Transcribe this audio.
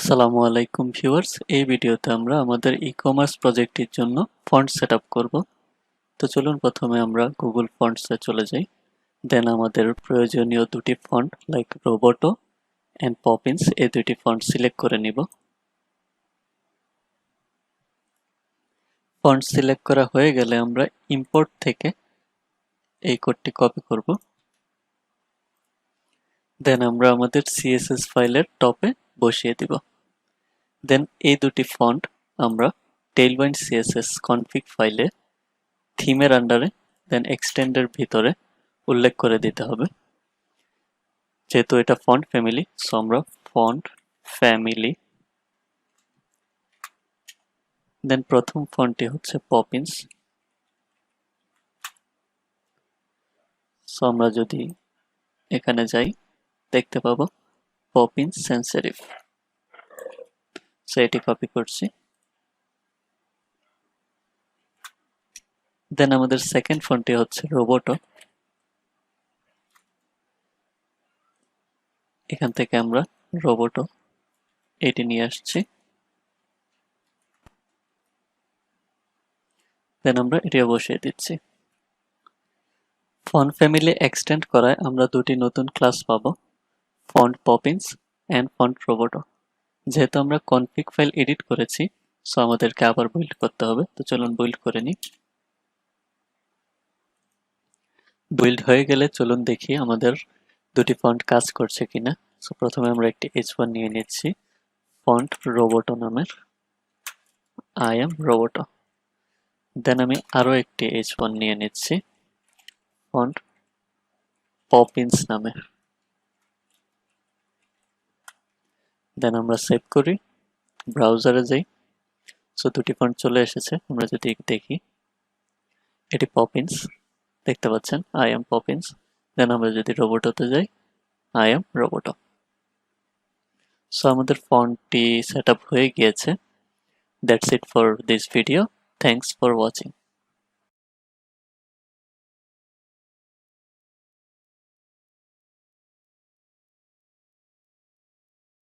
আসসালামু আলাইকুম ভিউয়ার্স, এই ভিডিওতে আমরা আমাদের ই-কমার্স প্রজেক্টের জন্য ফন্ট সেটআপ করব। তো চলুন প্রথমে আমরা গুগল ফন্টসে চলে যাই। দেন আমাদের প্রয়োজনীয় দুটি font like Roboto and Poppins, এই দুটি ফন্ট সিলেক্ট করে নিব। ফন্ট সিলেক্ট করা হয়ে গেলে আমরা ইম্পোর্ট থেকে এই কোডটি কপি করব। দেন আমরা আমাদের সিএসএস ফাইলের টপে বসিয়ে দিব। দেন এই দুটি ফন্ট আমরা Tailwind CSS config ফাইলে থিমের আন্ডারে দেন এক্সটেন্ডের ভিতরে উল্লেখ করে দিতে হবে। যেহেতু এটা ফন্ট ফ্যামিলি, সো আমরা ফন্ট ফ্যামিলি, দেন প্রথম ফন্টটি হচ্ছে পপিন্স। সো আমরা যদি এখানে যাই দেখতে পাবো পপিন্স সেন্সিটিভ। সো এটি কপি করছি। দেন আমাদের সেকেন্ড ফন্টটি হচ্ছে রোবোটো। এখান থেকে আমরা রোবোটো এটি নিয়ে আসছি। দেন আমরা এটিও বসিয়ে দিচ্ছি। ফন্ট ফ্যামিলি এক্সটেন্ড করায় আমরা দুটি নতুন ক্লাস পাবো, font Poppins and font Roboto. যেহেতু আমরা কনফিগ ফাইল এডিট করেছি, সো আমাদেরকে আবার বিল্ড করতে হবে। তো চলুন বিল্ড করে নিই। বিল্ড হয়ে গেলে চলুন দেখি আমাদের দুটি ফন্ট কাজ করছে কিনা। সো প্রথমে আমরা একটি H1 নিয়ে নিচ্ছি ফন্ট রোবোটো নামের, আই এম রোবোটো। দেন আমি আরো একটি H1 নিয়ে নিচ্ছি ফন্ট পপিন্স নামের। দেন আমরা সেভ করি, ব্রাউজারে যাই। সো দুটি ফন্ট চলে এসেছে। আমরা যদি দেখি এটি পপিন্স, দেখতে পাচ্ছেন আই এম পপিন্স। দেন আমরা যদি রোবোটোতে যাই, আই এম রোবোটো। সো আমাদের ফন্টটি সেটআপ হয়ে গিয়েছে। That's it for this video. Thanks for watching.